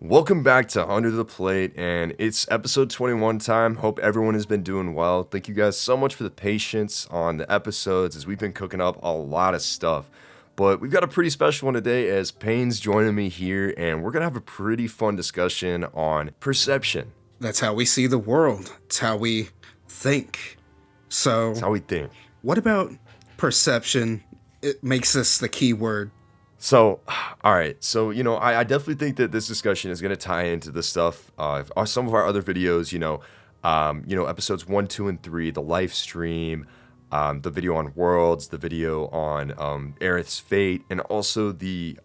Welcome back to Under the Plate, and it's episode 21 time. Hope everyone has been doing well. Thank you guys so much for the patience on the episodes as we've been cooking up a lot of stuff. But we've got a pretty special one today as Payne's joining me here, and we're going to have a pretty fun discussion on perception. That's how we see the world. It's how we think. So, That's how we think. what about perception? It makes this the key word. So, all right. So, I definitely think that this discussion is going to tie into the stuff, some of our other videos, episodes 1, 2, and 3, the live stream, the video on Worlds, the video on Aerith's Fate, and also the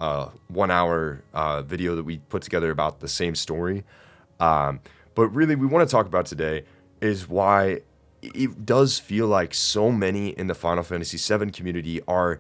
1 hour video that we put together about the same story. But really, we want to talk about today is why it does feel like so many in the Final Fantasy VII community are,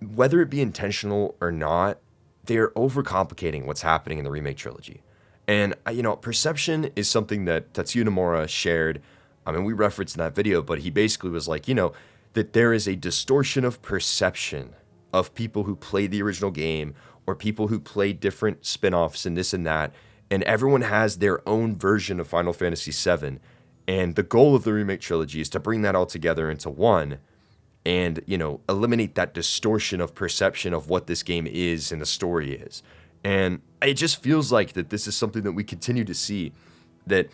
whether it be intentional or not, they're overcomplicating what's happening in the Remake Trilogy. And, perception is something that Tatsuya Nomura shared. I mean, we referenced in that video, but he basically was like, that there is a distortion of perception of people who played the original game or people who played different spin-offs and this and that. And everyone has their own version of Final Fantasy VII. And the goal of the Remake Trilogy is to bring that all together into one and, eliminate that distortion of perception of what this game is and the story is. And it just feels like that this is something that we continue to see that,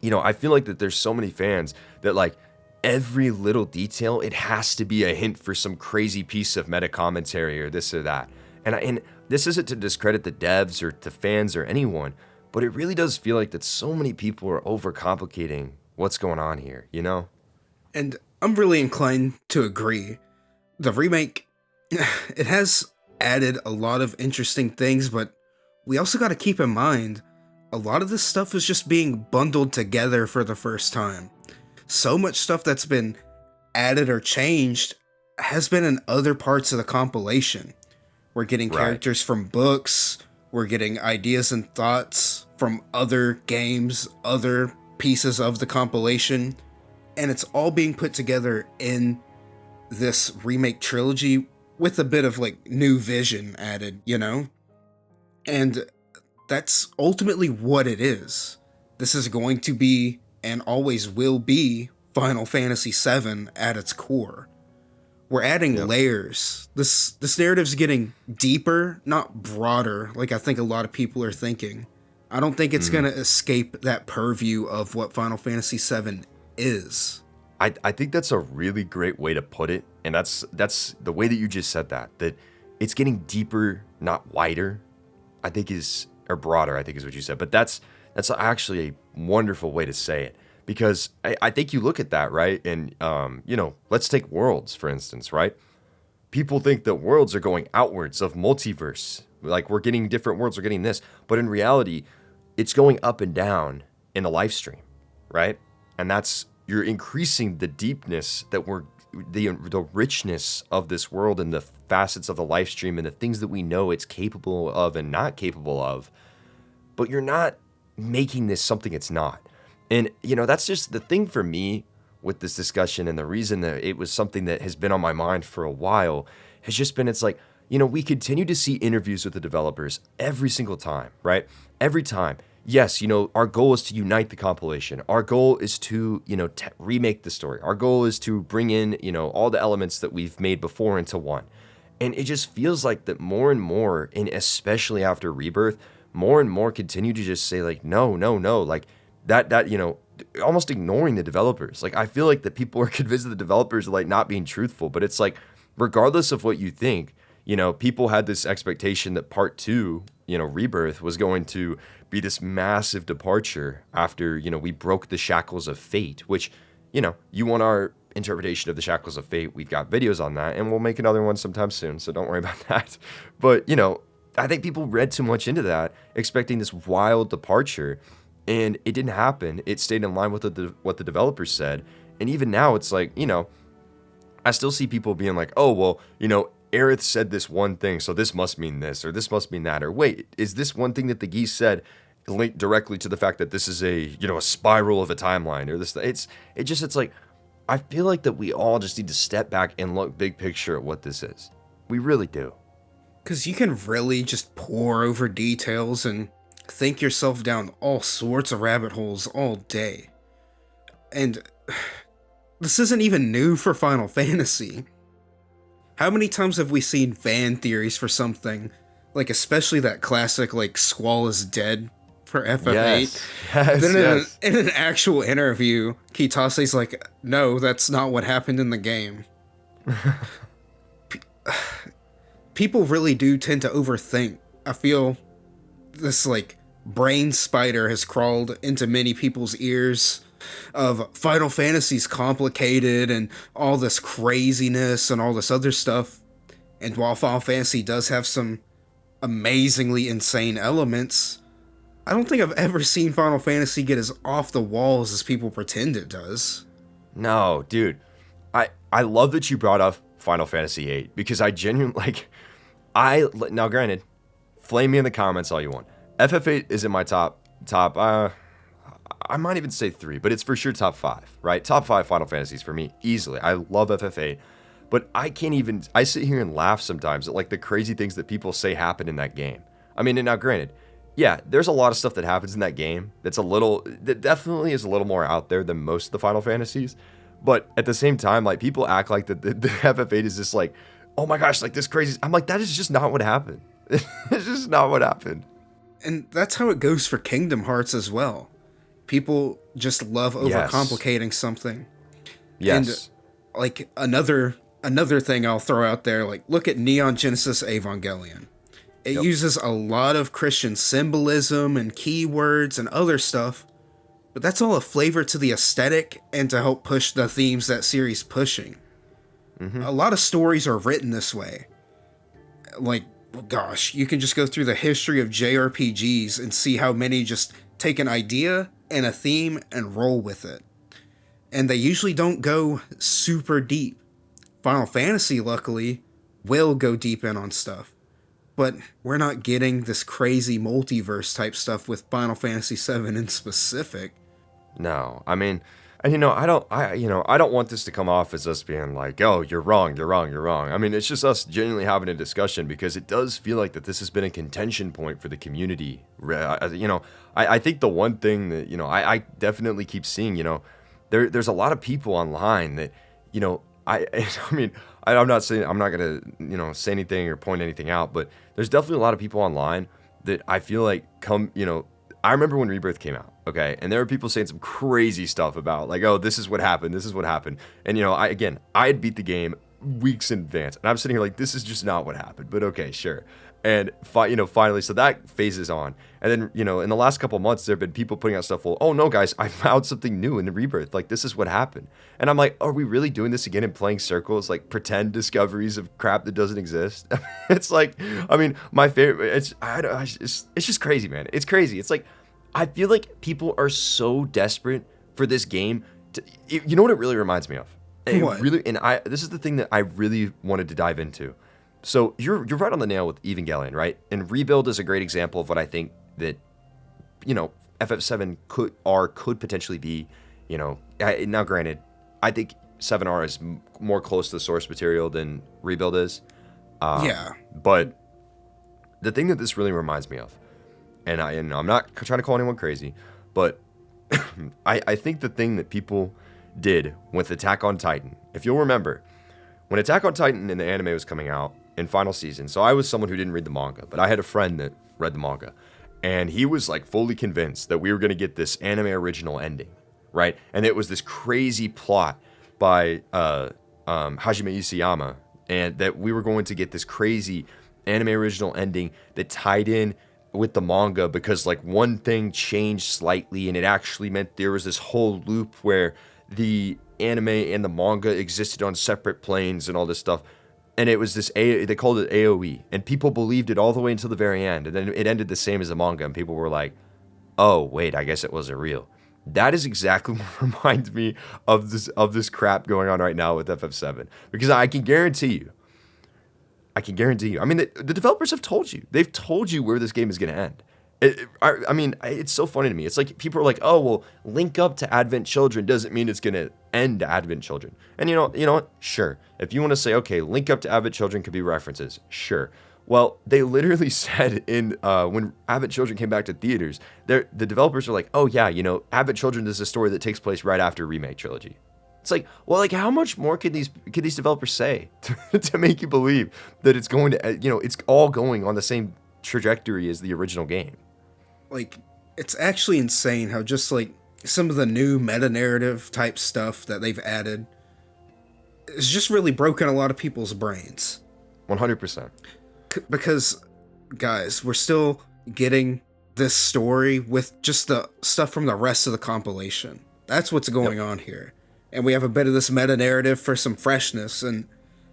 I feel like that there's so many fans that like every little detail, it has to be a hint for some crazy piece of meta commentary or this or that. And this isn't to discredit the devs or the fans or anyone, but it really does feel like that so many people are overcomplicating what's going on here, And I'm really inclined to agree. The remake, it has added a lot of interesting things, but we also got to keep in mind, a lot of this stuff is just being bundled together for the first time. So much stuff that's been added or changed has been in other parts of the compilation. We're getting characters from books, we're getting ideas and thoughts from other games, other pieces of the compilation, and it's all being put together in this remake trilogy with a bit of like new vision added, And that's ultimately what it is. This is going to be and always will be Final Fantasy VII at its core. We're adding layers. This narrative's getting deeper, not broader, like I think a lot of people are thinking. I don't think it's going to escape that purview of what Final Fantasy VII is. I think that's a really great way to put it. And that's the way that you just said that it's getting deeper, not wider, or broader, I think is what you said. But that's actually a wonderful way to say it. Because I think you look at that, right? And, let's take Worlds, for instance, right? People think that Worlds are going outwards of multiverse. Like, we're getting different worlds, we're getting this. But in reality, it's going up and down in the live stream, right? And you're increasing the deepness that the richness of this world and the facets of the live stream and the things that we know it's capable of and not capable of. But you're not making this something it's not. And, that's just the thing for me with this discussion, and the reason that it was something that has been on my mind for a while has just been, it's like, we continue to see interviews with the developers every single time, right? Every time. Yes, our goal is to unite the compilation. Our goal is to, remake the story. Our goal is to bring in, all the elements that we've made before into one. And it just feels like that more and more, and especially after Rebirth, more and more continue to just say like, no, like that, almost ignoring the developers. Like, I feel like that people are convinced that the developers are like not being truthful, but it's like, regardless of what you think, people had this expectation that part 2, Rebirth was going to be this massive departure after, we broke the shackles of fate, which, you want our interpretation of the shackles of fate. We've got videos on that, and we'll make another one sometime soon, so don't worry about that. But, I think people read too much into that, expecting this wild departure, and it didn't happen. It stayed in line with what the developers said, and even now it's like, I still see people being like, oh, well, Aerith said this one thing, so this must mean this, or this must mean that, or wait, is this one thing that the geese said linked directly to the fact that this is a spiral of a timeline, or this? It's like, I feel like that we all just need to step back and look big picture at what this is. We really do. Because you can really just pore over details and think yourself down all sorts of rabbit holes all day. And this isn't even new for Final Fantasy. How many times have we seen fan theories for something, like especially that classic like Squall is dead for FF8? Yes, Then yes. in an actual interview, Kitase's like, no, that's not what happened in the game. People really do tend to overthink. I feel this like brain spider has crawled into many people's ears of Final Fantasy's complicated and all this craziness and all this other stuff. And while Final Fantasy does have some amazingly insane elements, I don't think I've ever seen Final Fantasy get as off the walls as people pretend it does. No, dude. I love that you brought up Final Fantasy VIII because I genuinely now granted, flame me in the comments all you want. FF8 is in my top I might even say 3, but it's for sure top 5, right? Top 5 Final Fantasies for me easily. I love FF8, but I sit here and laugh sometimes at like the crazy things that people say happen in that game. I mean, and now granted, yeah, there's a lot of stuff that happens in that game that definitely is a little more out there than most of the Final Fantasies. But at the same time, like people act like the FF8 is just like, oh my gosh, like this crazy. I'm like, that is just not what happened. It's just not what happened. And that's how it goes for Kingdom Hearts as well. People just love overcomplicating something. Yes. And like another thing I'll throw out there, like look at Neon Genesis Evangelion. It uses a lot of Christian symbolism and keywords and other stuff, but that's all a flavor to the aesthetic and to help push the themes that series pushing. Mm-hmm. A lot of stories are written this way. Like, gosh, you can just go through the history of JRPGs and see how many just take an idea and a theme and roll with it. And they usually don't go super deep. Final Fantasy, luckily, will go deep in on stuff. But we're not getting this crazy multiverse type stuff with Final Fantasy VII in specific. No, I mean, and I don't want this to come off as us being like, oh, you're wrong. I mean, it's just us genuinely having a discussion because it does feel like that this has been a contention point for the community. I think the one thing that, I definitely keep seeing, there's a lot of people online that, I mean, I'm not going to, say anything or point anything out, but there's definitely a lot of people online that I feel like I remember when Rebirth came out, okay? And there were people saying some crazy stuff about like, oh, this is what happened. And, I had beat the game weeks in advance. And I'm sitting here like, this is just not what happened. But okay, sure. And, finally, so that phases on. And then, in the last couple of months, there have been people putting out stuff, well, oh, no, guys, I found something new in the Rebirth. Like, this is what happened. And I'm like, are we really doing this again and playing circles, like pretend discoveries of crap that doesn't exist? It's like, I mean, my favorite, it's just crazy, man. It's crazy. It's like, I feel like people are so desperate for this game. You know what it really reminds me of? What? This is the thing that I really wanted to dive into. So you're right on the nail with Evangelion, right? And Rebuild is a great example of what I think that, FF7 could potentially be, now granted, I think 7R is more close to the source material than Rebuild is. Yeah. But the thing that this really reminds me of, and I'm not trying to call anyone crazy, but I think the thing that people did with Attack on Titan, if you'll remember, when Attack on Titan in the anime was coming out in final season, so I was someone who didn't read the manga, but I had a friend that read the manga, and he was like fully convinced that we were going to get this anime original ending, right? And it was this crazy plot by Hajime Isayama, and that we were going to get this crazy anime original ending that tied in with the manga because like one thing changed slightly and it actually meant there was this whole loop where the anime and the manga existed on separate planes and all this stuff. And it was they called it AOE, and people believed it all the way until the very end. And then it ended the same as the manga, and people were like, oh, wait, I guess it wasn't real. That is exactly what reminds me of this crap going on right now with FF7. Because I can guarantee you, I mean, the developers have told you. They've told you where this game is going to end. I mean, it's so funny to me. It's like people are like, oh, well, link up to Advent Children doesn't mean it's going to end Advent Children. And you know what? Sure. If you want to say, okay, link up to Advent Children could be references. Sure. Well, they literally said in when Abbott Children came back to theaters, the developers were like, "Oh yeah, Abbott Children is a story that takes place right after Remake Trilogy." It's like, well, like how much more could these developers say to make you believe that it's going to, it's all going on the same trajectory as the original game? Like, it's actually insane how just like some of the new meta narrative type stuff that they've added is just really broken a lot of people's brains. 100%. Because, guys, we're still getting this story with just the stuff from the rest of the compilation. That's what's going on here. And we have a bit of this meta narrative for some freshness. And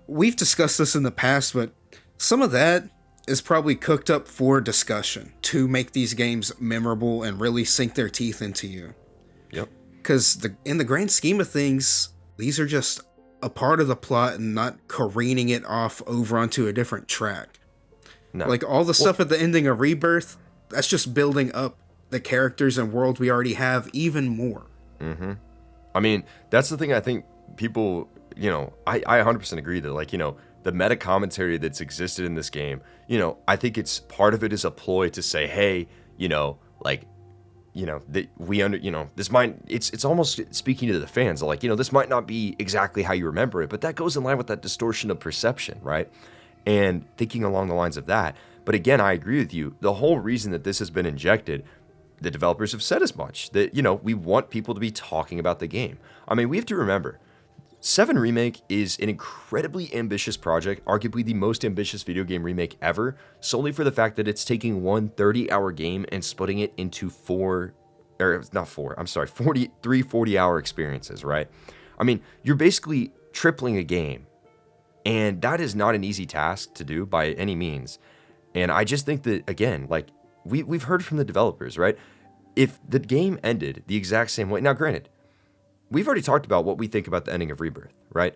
we've discussed this in the past, but some of that is probably cooked up for discussion to make these games memorable and really sink their teeth into you. Yep. Because in the grand scheme of things, these are just a part of the plot and not careening it off over onto a different track. No. Like all the stuff at the ending of Rebirth, that's just building up the characters and world we already have even more. Mm-hmm. I mean, that's the thing I think people, I 100% agree that, like, the meta commentary that's existed in this game, I think it's part of it is a ploy to say, hey, that this might, it's almost speaking to the fans, like, this might not be exactly how you remember it, but that goes in line with that distortion of perception, right? And thinking along the lines of that. But again, I agree with you. The whole reason that this has been injected, the developers have said as much, that, we want people to be talking about the game. I mean, we have to remember, VII Remake is an incredibly ambitious project, arguably the most ambitious video game remake ever, solely for the fact that it's taking one 30-hour game and splitting it into 43 40-hour experiences, right? I mean, you're basically tripling a game, and that is not an easy task to do by any means. And I just think that, again, like, we've heard from the developers, right? If the game ended the exact same way, now granted, we've already talked about what we think about the ending of Rebirth, right?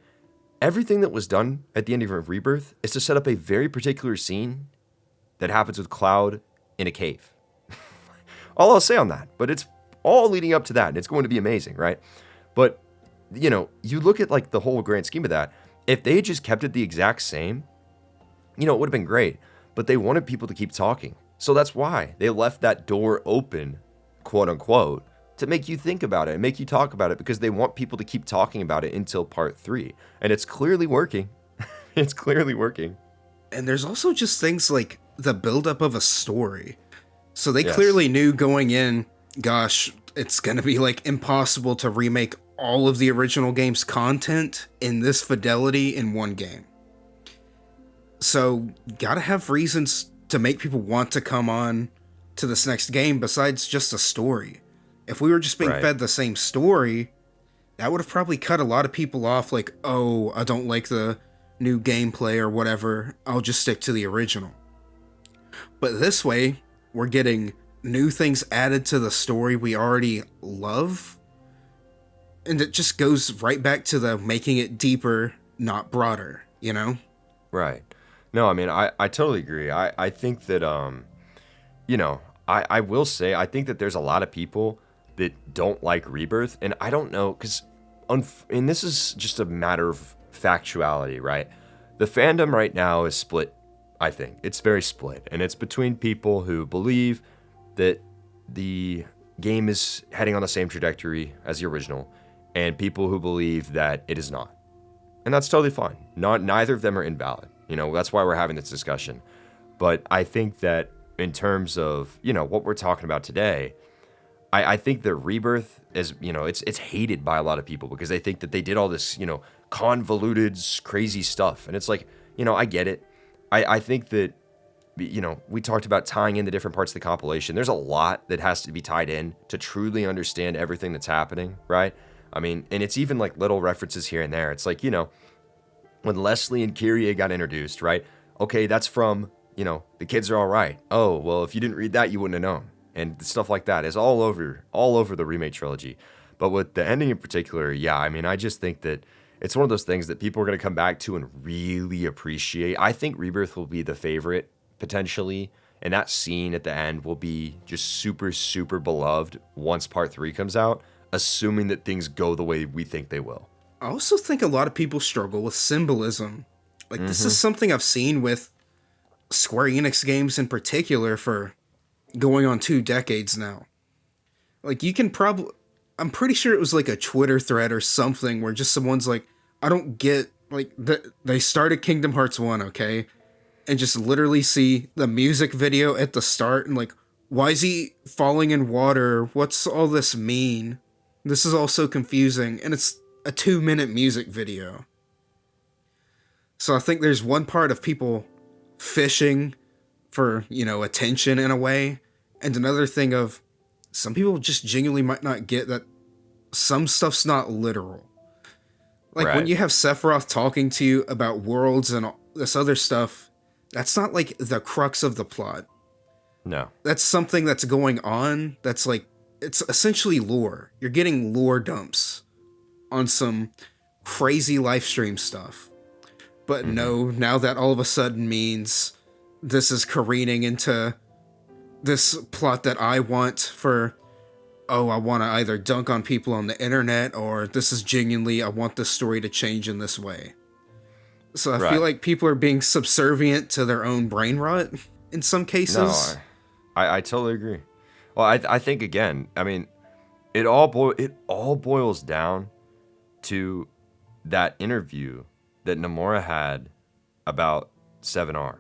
Everything that was done at the ending of Rebirth is to set up a very particular scene that happens with Cloud in a cave. All I'll say on that, but it's all leading up to that, and it's going to be amazing, right? But, you look at, like, the whole grand scheme of that, if they had just kept it the exact same, it would have been great, but they wanted people to keep talking. So that's why they left that door open, quote unquote, to make you think about it and make you talk about it, because they want people to keep talking about it until part 3. And it's clearly working. It's clearly working. And there's also just things like the buildup of a story. So they clearly knew going in, gosh, it's going to be like impossible to remake all of the original game's content in this fidelity in one game. So gotta have reasons to make people want to come on to this next game besides just a story. If we were just being fed the same story, that would have probably cut a lot of people off, like, oh, I don't like the new gameplay or whatever, I'll just stick to the original. But this way, we're getting new things added to the story we already love, and it just goes right back to the making it deeper, not broader, Right. No, I mean, I totally agree. I think that, I will say, I think that there's a lot of people that don't like Rebirth, and I don't know, because, and this is just a matter of factuality, right? The fandom right now is split, I think. It's very split, and it's between people who believe that the game is heading on the same trajectory as the original, and people who believe that it is not. And that's totally fine. Neither of them are invalid. That's why we're having this discussion. But I think that in terms of, what we're talking about today, I think that Rebirth is, it's hated by a lot of people because they think that they did all this, convoluted, crazy stuff. And it's like, I get it. I think that, we talked about tying in the different parts of the compilation. There's a lot that has to be tied in to truly understand everything that's happening, right? I mean, and it's even like little references here and there. It's like, when Leslie and Kyrie got introduced, right? Okay, that's from, The Kids Are All Right. Oh, well, if you didn't read that, you wouldn't have known. And stuff like that is all over the Remake Trilogy. But with the ending in particular, yeah, I mean, I just think that it's one of those things that people are going to come back to and really appreciate. I think Rebirth will be the favorite, potentially, and that scene at the end will be just super, super beloved once part 3 comes out, assuming that things go the way we think they will. I also think a lot of people struggle with symbolism. Like, this is something I've seen with Square Enix games in particular for going on 2 decades now. Like, you can probably, I'm pretty sure it was like a Twitter thread or something where just someone's like, I don't get, like, they started Kingdom Hearts 1, okay? And just literally see the music video at the start and like, why is he falling in water? What's all this mean? This is all so confusing. And it's a 2-minute music video. So I think there's one part of people fishing for, attention in a way. And another thing of some people just genuinely might not get that some stuff's not literal. Like when you have Sephiroth talking to you about worlds and all this other stuff, that's not like the crux of the plot. No. That's something that's going on that's like, it's essentially lore. You're getting lore dumps on some crazy live stream stuff. But no, now that all of a sudden means this is careening into this plot that I want for, I want to either dunk on people on the internet, or this is genuinely, I want this story to change in this way. So I feel like people are being subservient to their own brain rot in some cases. No, I totally agree. Well, I think, again, I mean, it all boils down to that interview that Nomura had about 7R,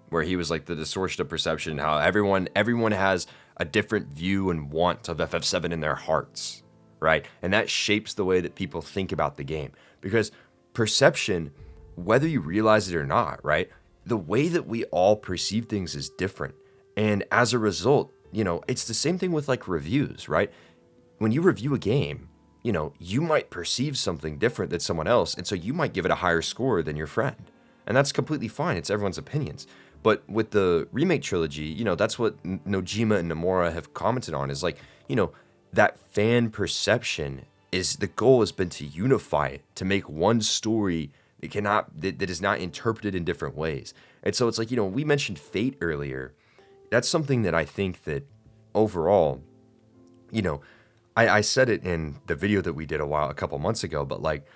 where he was like the distortion of perception, how everyone has a different view and want of FF7 in their hearts, right? And that shapes the way that people think about the game. Because perception, whether you realize it or not, right? The way that we all perceive things is different. And as a result, it's the same thing with like reviews, right? When you review a game, you might perceive something different than someone else. And so you might give it a higher score than your friend. And that's completely fine. It's everyone's opinions. But with the Remake Trilogy, that's what Nojima and Nomura have commented on, is like, that fan perception is, the goal has been to unify it, to make one story that is not interpreted in different ways. And so it's like, we mentioned fate earlier. That's something that I think that overall, I said it in the video that we did a couple months ago, but like,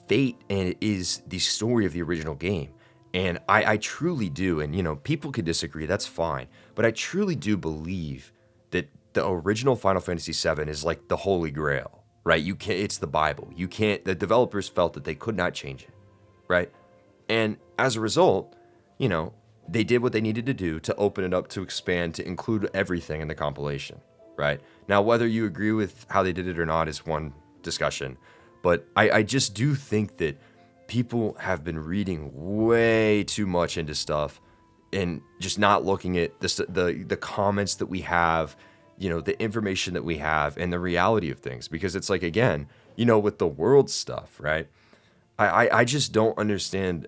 fate is the story of the original game. And I truly do, and people could disagree, that's fine, but I truly do believe that the original Final Fantasy VII is like the Holy Grail, right? It's the Bible. The developers felt that they could not change it, right? And as a result, they did what they needed to do to open it up, to expand, to include everything in the compilation, right? Now, whether you agree with how they did it or not is one discussion, but I just do think that people have been reading way too much into stuff and just not looking at the comments that we have, the information that we have, and the reality of things. Because it's like, again, with the world stuff, right? I just don't understand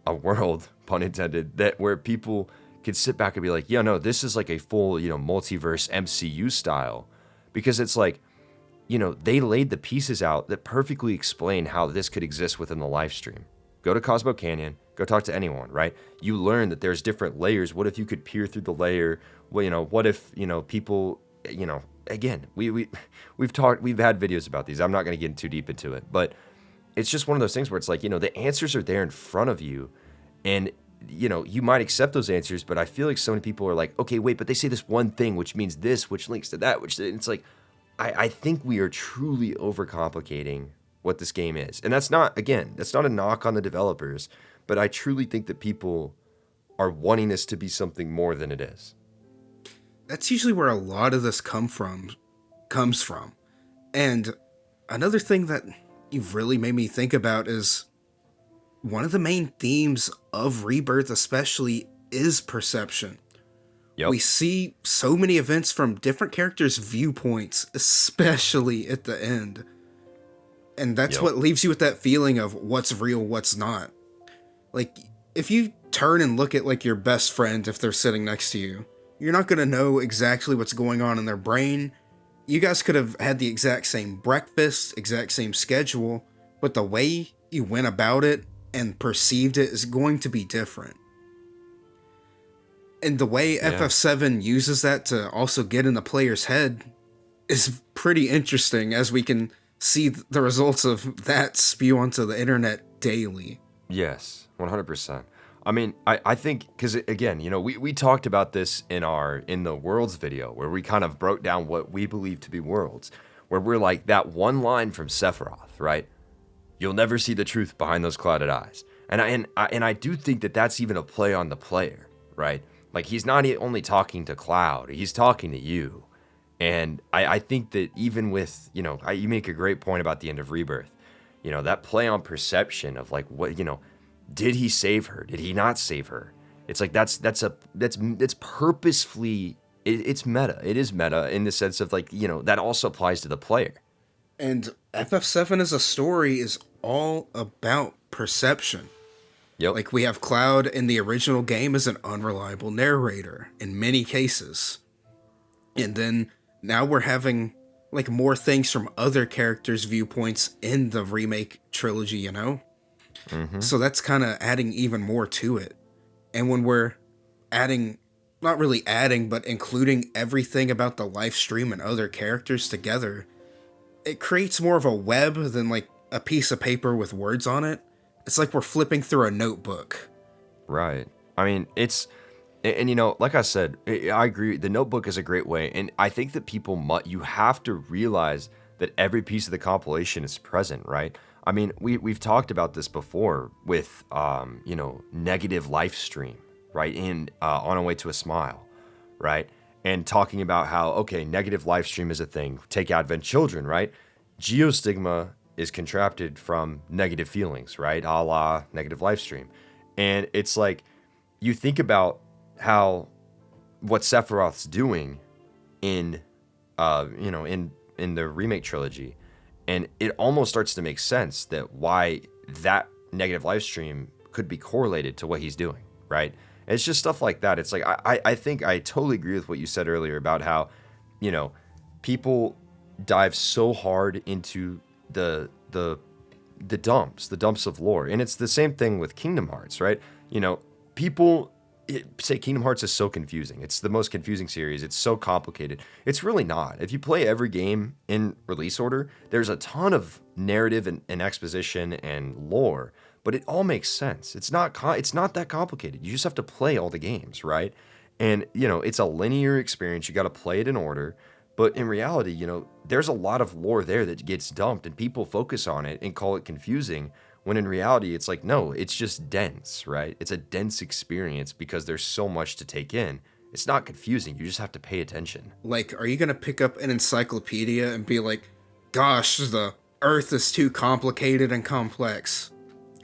a world, pun intended, that where people could sit back and be like, no, this is like a full, multiverse MCU style. Because it's like, they laid the pieces out that perfectly explain how this could exist within the live stream. Go to Cosmo Canyon, go talk to anyone, right? You learn that there's different layers. What if you could peer through the layer? Well, what if, people, again, we've had videos about these. I'm not going to get too deep into it, but it's just one of those things where it's like, the answers are there in front of you, and you might accept those answers, but I feel like so many people are like, okay, wait, but they say this one thing, which means this, which links to that, it's like, I think we are truly overcomplicating what this game is. And that's not a knock on the developers, but I truly think that people are wanting this to be something more than it is. That's usually where a lot of this comes from. And another thing that you've really made me think about is one of the main themes of Rebirth especially is perception. Yep. We see so many events from different characters' viewpoints, especially at the end. And that's what leaves you with that feeling of what's real, what's not. Like, if you turn and look at like your best friend, if they're sitting next to you, you're not going to know exactly what's going on in their brain. You guys could have had the exact same breakfast, exact same schedule, but the way you went about it and perceived it is going to be different. And the way FF7 uses that to also get in the player's head is pretty interesting, as we can see the results of that spew onto the internet daily. Yes, 100%. I mean, I think, because again, we talked about this in the worlds video, where we kind of broke down what we believe to be worlds, where we're like, that one line from Sephiroth, right? You'll never see the truth behind those clouded eyes. And I do think that that's even a play on the player, right? Like, he's not only talking to Cloud, he's talking to you. And I think that even with, you make a great point about the end of Rebirth, that play on perception of like, what, did he save her? Did he not save her? It's like, that's purposefully, it's meta. It is meta in the sense of like, that also applies to the player. And FF7 as a story is all about perception. Yep. Like, we have Cloud in the original game as an unreliable narrator in many cases. And then now we're having like more things from other characters' viewpoints in the remake trilogy, Mm-hmm. So that's kind of adding even more to it. And when we're adding, not really adding, but including everything about the live stream and other characters together, it creates more of a web than like a piece of paper with words on it. It's like we're flipping through a notebook. Right. I mean, and like I said, I agree. The notebook is a great way. And I think that you have to realize that every piece of the compilation is present, right? I mean, we've talked about this before with, negative life stream, right? In On a Way to a Smile, right? And talking about how, okay, negative life stream is a thing. Take Advent Children, right? Geostigma is contracted from negative feelings, right? A la negative life stream. And it's like, you think about how what Sephiroth's doing in the remake trilogy, and it almost starts to make sense that why that negative life stream could be correlated to what he's doing, right? And it's just stuff like that. It's like, I think I totally agree with what you said earlier about how, people dive so hard into the dumps of lore. And it's the same thing with Kingdom Hearts, right? People say Kingdom Hearts is so confusing. It's the most confusing series. It's so complicated. It's really not. If you play every game in release order, there's a ton of narrative and exposition and lore, but it all makes sense. It's not that complicated. You just have to play all the games, right? And, it's a linear experience. You got to play it in order. But in reality, there's a lot of lore there that gets dumped, and people focus on it and call it confusing, when in reality, it's like, no, it's just dense, right? It's a dense experience because there's so much to take in. It's not confusing. You just have to pay attention. Like, are you going to pick up an encyclopedia and be like, gosh, the Earth is too complicated and complex?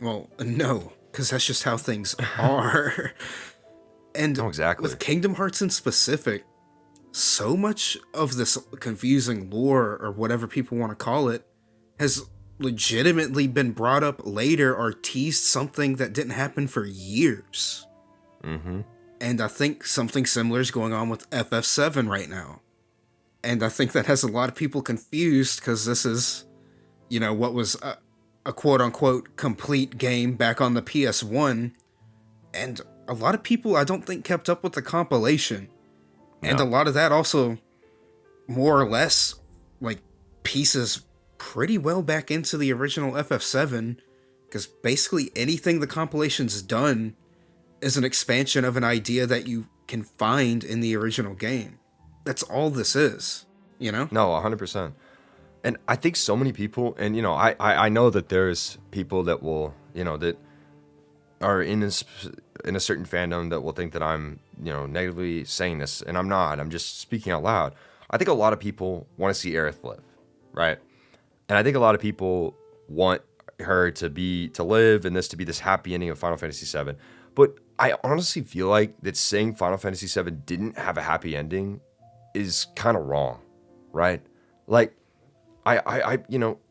Well, no, because that's just how things are. And exactly. With Kingdom Hearts in specific, so much of this confusing lore, or whatever people want to call it, has legitimately been brought up later or teased something that didn't happen for years. Mm-hmm. And I think something similar is going on with FF7 right now. And I think that has a lot of people confused, because this is, what was a quote-unquote complete game back on the PS1. And a lot of people, I don't think, kept up with the compilation. No. And a lot of that also, more or less, like, pieces pretty well back into the original FF7, because basically anything the compilation's done is an expansion of an idea that you can find in the original game. That's all this is, No, 100%. And I think so many people, and I know that there's people that will, that are in a certain fandom that will think that I'm, negatively saying this, and I'm not. I'm just speaking out loud. I think a lot of people want to see Aerith live, right? And I think a lot of people want her to live and this to be this happy ending of Final Fantasy VII. But I honestly feel like that saying Final Fantasy VII didn't have a happy ending is kind of wrong, right? Like, I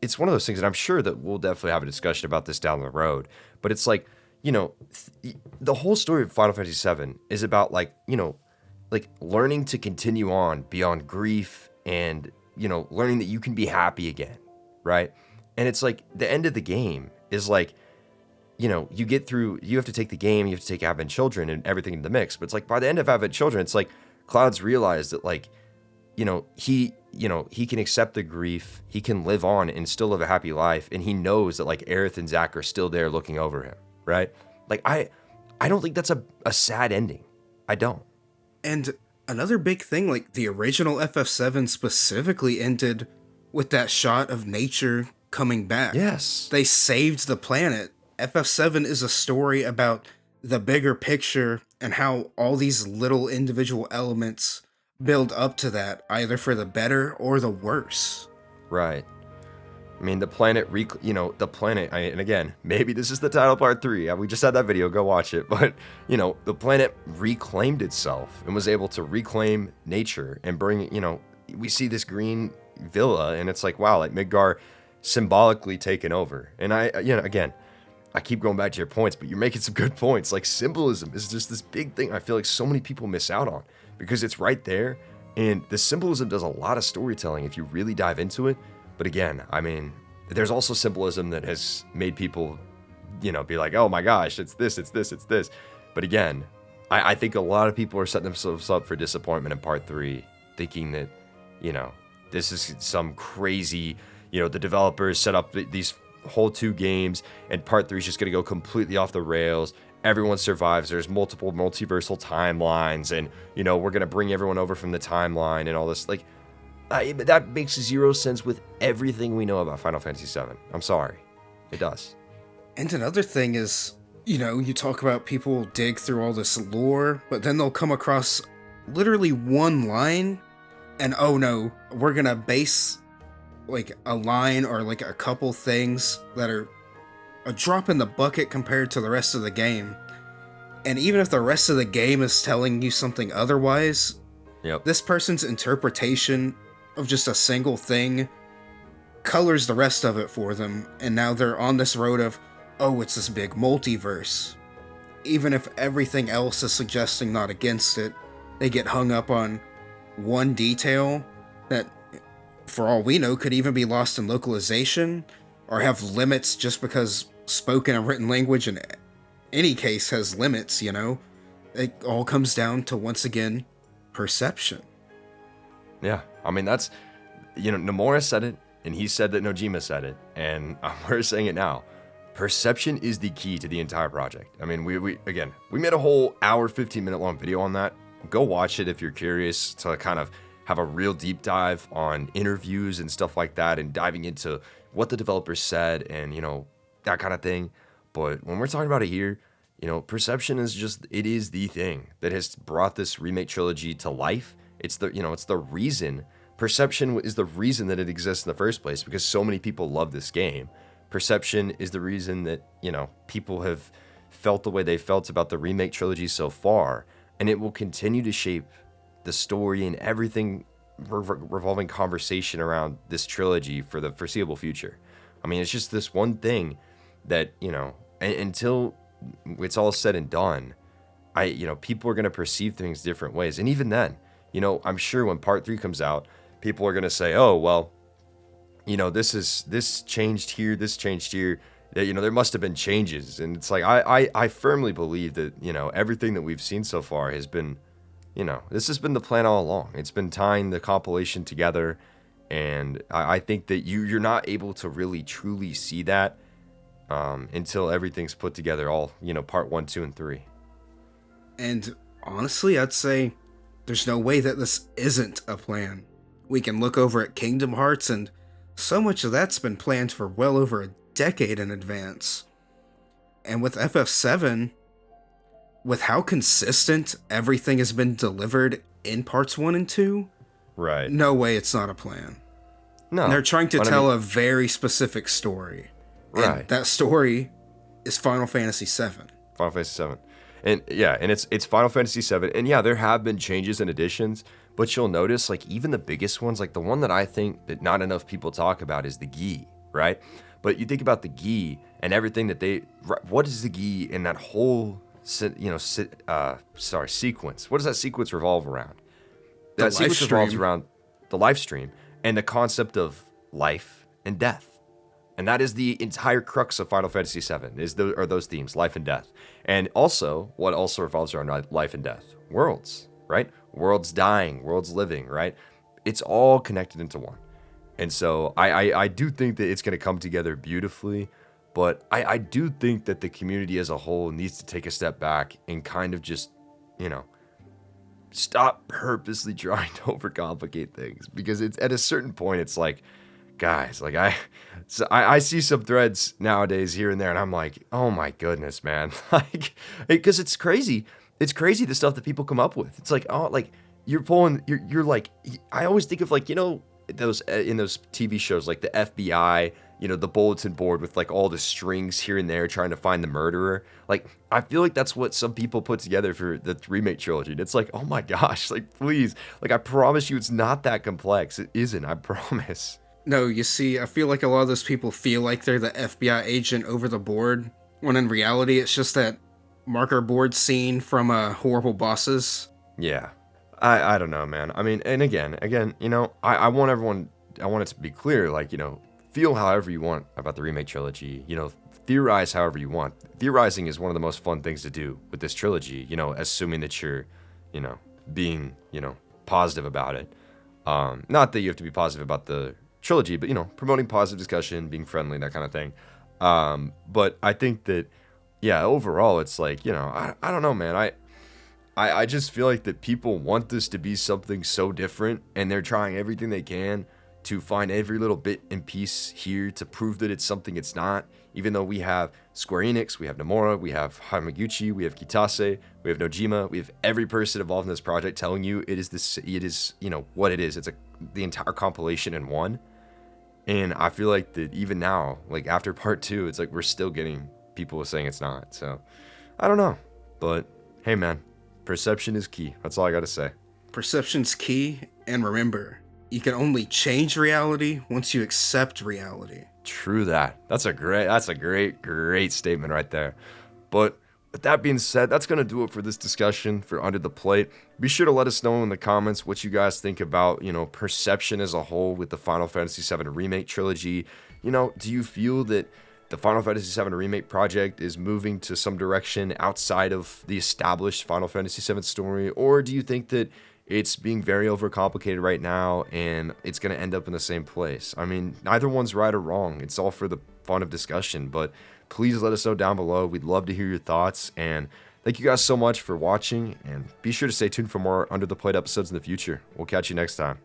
it's one of those things, and I'm sure that we'll definitely have a discussion about this down the road. But it's like, the whole story of Final Fantasy VII is about like learning to continue on beyond grief and, learning that you can be happy again. Right. And it's like the end of the game is like, you have to take the game, you have to take Advent Children and everything in the mix. But it's like by the end of Advent Children, it's like Cloud's realized that like, he can accept the grief, he can live on and still live a happy life. And he knows that like Aerith and Zack are still there looking over him. Right. Like I I don't think that's a sad ending. I don't. And another big thing, like the original FF7 specifically ended with that shot of nature coming back. Yes. They saved the planet. FF7 is a story about the bigger picture and how all these little individual elements build up to that, either for the better or the worse. Right. I mean, the planet, the planet, and again, maybe this is the title part 3. We just had that video, go watch it. But, the planet reclaimed itself and was able to reclaim nature and bring, we see this green villa and it's like, wow, like Midgar symbolically taken over. And again, I keep going back to your points, but you're making some good points. Like symbolism is just this big thing I feel like so many people miss out on because it's right there. And the symbolism does a lot of storytelling if you really dive into it. But again, I mean, there's also symbolism that has made people, be like, oh my gosh, it's this, it's this, it's this. But again, I think a lot of people are setting themselves up for disappointment in part 3, thinking that, this is some crazy, the developers set up these whole 2 games and part 3 is just going to go completely off the rails. Everyone survives. There's multiple multiversal timelines and, we're going to bring everyone over from the timeline and all this. Like, that makes 0 sense with everything we know about Final Fantasy VII. I'm sorry. It does. And another thing is, you talk about people dig through all this lore, but then they'll come across literally one line and, oh no, we're going to base like a line or like a couple things that are a drop in the bucket compared to the rest of the game. And even if the rest of the game is telling you something otherwise, this person's interpretation of just a single thing colors the rest of it for them, and now they're on this road of, oh, it's this big multiverse. Even if everything else is suggesting not against it, they get hung up on one detail that, for all we know, could even be lost in localization, or have limits just because spoken and written language in any case has limits, It all comes down to, once again, perception. Yeah, I mean, that's, Nomura said it, and he said that Nojima said it, and we're saying it now. Perception is the key to the entire project. I mean, we made a whole hour, 15-minute long video on that. Go watch it if you're curious to kind of have a real deep dive on interviews and stuff like that and diving into what the developers said and, that kind of thing. But when we're talking about it here, perception is it is the thing that has brought this remake trilogy to life. It's the reason. Perception is the reason that it exists in the first place because so many people love this game. Perception is the reason that, people have felt the way they felt about the remake trilogy so far. And it will continue to shape the story and everything revolving conversation around this trilogy for the foreseeable future. I mean, it's just this one thing that, until it's all said and done, people are going to perceive things different ways. And even then, I'm sure when part 3 comes out, people are going to say, oh, well, this changed here, this changed here. There must have been changes. And it's like, I firmly believe that, everything that we've seen so far has been, this has been the plan all along. It's been tying the compilation together. And I think that you're not able to really truly see that until everything's put together, all, part 1, 2, and 3. And honestly, I'd say there's no way that this isn't a plan. We can look over at Kingdom Hearts, and so much of that's been planned for well over a decade in advance. And with FF7, with how consistent everything has been delivered in parts 1 and 2, right? No way it's not a plan. No. And they're trying to tell a very specific story. Right. And that story is Final Fantasy VII. Final Fantasy VII. And yeah, and it's Final Fantasy VII. And yeah, there have been changes and additions, but you'll notice, like, even the biggest ones, like the one that I think that not enough people talk about is the Gi, right? But you think about the Gi and everything that what is the Gi in that whole, sequence? What does that sequence revolve around? That sequence revolves around the life stream and the concept of life and death. And that is the entire crux of Final Fantasy VII, are those themes, life and death. And also, what also revolves around life and death? Worlds, right? Worlds dying, worlds living, right? It's all connected into one. And so I do think that it's going to come together beautifully. But I do think that the community as a whole needs to take a step back and kind of just, you know, stop purposely trying to overcomplicate things, because it's at a certain point, it's like, guys, like I see some threads nowadays here and there, and I'm like, oh my goodness, man, like, because it's crazy the stuff that people come up with. It's like, oh, like you're like, I always think of, like, you know, those in those TV shows like the FBI, you know, the bulletin board with like all the strings here and there trying to find the murderer. Like, I feel like that's what some people put together for the Remake Trilogy. And it's like, oh my gosh, like, please, like, I promise you it's not that complex. It isn't, I promise. No, you see, I feel like a lot of those people feel like they're the FBI agent over the board, when in reality it's just that marker board scene from Horrible Bosses. Yeah. I don't know, man. I mean, and again, you know, I want it to be clear, like, you know, feel however you want about the Remake Trilogy, you know, theorize however you want. Theorizing is one of the most fun things to do with this trilogy, you know, assuming that you're, you know, being, you know, positive about it. Not that you have to be positive about the trilogy, but, you know, promoting positive discussion, being friendly, that kind of thing. But I think that, yeah, overall, it's like, you know, I don't know, man. I just feel like that people want this to be something so different, and they're trying everything they can to find every little bit and piece here to prove that it's something it's not. Even though we have Square Enix, we have Nomura, we have Hamaguchi, we have Kitase, we have Nojima, we have every person involved in this project telling you it is, you know, what it is. It's the entire compilation in one. And I feel like that even now, like after part 2, it's like we're still getting people saying it's not. So I don't know, but hey, man. Perception is key. That's all I gotta say. Perception's key, and remember, you can only change reality once you accept reality. True that. That's a great statement right there. But with that being said, that's gonna do it for this discussion for Under the Plate. Be sure to let us know in the comments what you guys think about, you know, perception as a whole with the Final Fantasy VII Remake Trilogy. You know, do you feel that the Final Fantasy VII Remake project is moving to some direction outside of the established Final Fantasy VII story? Or do you think that it's being very overcomplicated right now and it's going to end up in the same place? I mean, neither one's right or wrong. It's all for the fun of discussion, but please let us know down below. We'd love to hear your thoughts, and thank you guys so much for watching, and be sure to stay tuned for more Under the Plate episodes in the future. We'll catch you next time.